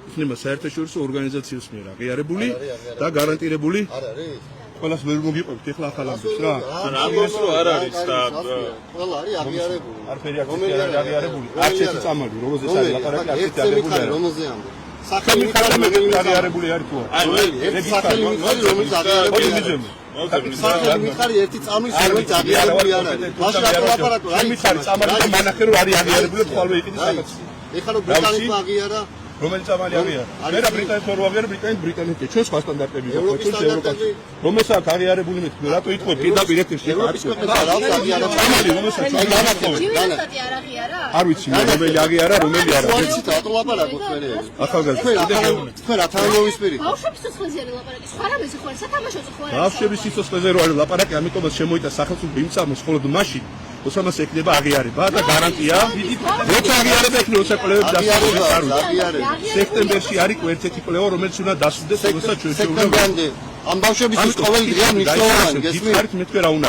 იქნება საერთაშორისო ორგანიზაციის მიერ აღიარებული და გარანტირებული. ყველას ვერ მოგიყვებთ ეხლა ახალ ამბებს რა. არა, ამბობს რომ არ არის და ყველა არის აღიარებული. არაფერი არ არის აღიარებული. არც ერთი წამალი, რომელზეც არის ლაპარაკი, არც ერთი აღიარებული არ არის. რომელზე ამბობ? სახელი მიხარებები აღიარებული არის თუ არა? ეს სახელი მიხარი რომელიც აღიარებული არის. სახელი მიხარი ერთი წამლის რომელიც აღიარებული არ არის. მაშინ რატო ლაპარაკობ? აი მიხარი წამალი და მანახე რომ არის აღიარებული ხოლმე იყიდეს საკაცი. ეხლა რომ ბრიტანეთმა აღიარა რომელიც წამალი აღიარა. მე რა ბრიტანეთს რო აღიარა ბრიტანეთი ჩვენ სხვა სტანდარტები გვაქვს ჩვენ ევროპაში. რომელსაც აქვს აღიარებული მე რატო იტყვი პირდაპირ ერთ-ერთი ევროპის ქვეყნებთან რა აღიარა წამალი რომელსაც არ ვიცი რომელი აღიარა რომელი არა. ვიცით რატო ლაპარაკობ თქვენ ეს? ახალგაზრდა თქვენ რა თანამოვის პირით? ბავშვების სიცოცხლეზე არის ლაპარაკი. სხვა რამეზე ხო არის სათამაშოზე ხო არის? ბავშვების სიცოცხლეზე რო არის ლაპარაკი, ამიტომაც შემოიტა სახელმწიფო იმცამოს მხოლოდ მაშინ ოსამას ექნება აღიარება და გარანტია. როცა აღიარება ექნება როცა კვლევები დასრულდება. სექტემბერში არის ერთ-ერთი კვლევა, რომელიც უნდა დასრულდეს, როცა ჩვენ სექტემბერამდე ამ ბავშვებისთვის ყოველი დღეა მნიშვნელოვანი, გესმით? გითხარით მე თქვენ რა უნდა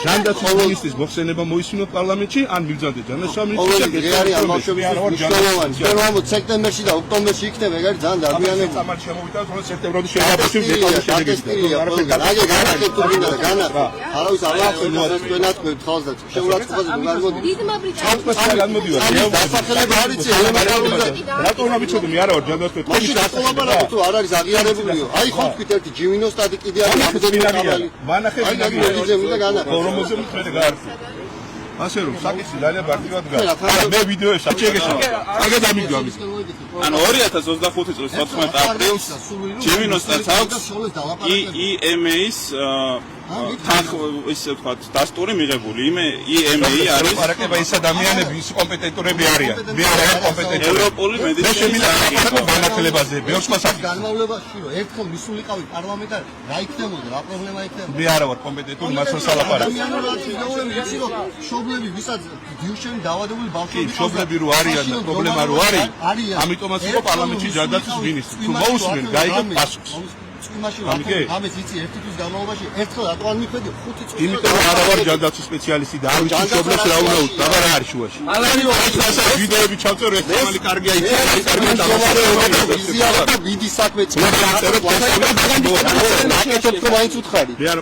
ჯანდაცვის მინისტრის მოხსენება მოისმინოთ პარლამენტში, ან მივძანდეთ ჯანდაცვის მინისტრის და გეტყვით ამ ბავშვებისთვის მნიშვნელოვანი. ჩვენ ვამბობთ სექტემბერში და ოქტომბერში იქნება, ეგ არის ძალიან დარბიანები. წამალი შემოვიდა, რომ სექტემბრამდე შეიძლება დეტალში შეგეგებინოთ. აი განახეთ თუ გინდა და განახეთ. არავის არ აქვს თქვენად ხალხს და შეურაცხყოფაზე არ მოდი. დიდმა ბრიტანეთმა განმოდივარ. დასახელება არ იცი ელემენტარული. რატო უნდა ვიცოდე მე არა ვარ ჯანდაცვის მაშინ რატო ლაპარაკობ თუ არ არის აღიარებულიო? აი ხო თქვით ერთი ჯიმინოსტატი კიდე არის ამდენი კაბალი. მანახე რომოზე მithmete გაარკვევ. ასე რომ საკითხი ძალიან ბარტივად გაქვს. მე ვიდეოებს აღჭეგეშა. აგად ამიგო ამის. ანუ 2025 წლის 14 აპრილს ჯიმინოსტატს აქვს EMA-ის ის ვთქვათ დასტური მიღებული. EMA არის ლაპარაკება ის ადამიანები, ის კომპეტენტურები არიან. მე არ ვარ კომპეტენტური. ევროპული მედიცინის განათლებაზე, ბევრ სხვა საკითხზე. განმავლობაში რომ ერთხელ მისულიყავით პარლამენტარი, რა იქნებოდა, რა პრობლემა იქნებოდა? მე არ ვარ კომპეტენტური მასალას ლაპარაკი. ვიცი რომ შობლები ვისაც დიუშენი დაავადებული ბავშვები შობლები რო არიან და პრობლემა რო არის, ამიტომაც იყო პარლამენტში ჯანდაცვის მინისტრი. თუ მოусმენ, გაიგებ პასუხს. ამის იცი ერთი თვის განმავლობაში ერთხელ რატო არ მიხვედი 5 წუთი. იმიტომ რომ არა ვარ ჯანდაცვის სპეციალისტი და არ ვიცი შობლებს რა უნდა უთხრა და რა არის შუაში. ალაგიო ვიდეოები ჩავწერო ეს თამალი კარგი აიცი, კარგი დავწერო. იზიარა და ვიდი საქმე წმა. აკეთებ თუ მაინც უთხარი. მე არა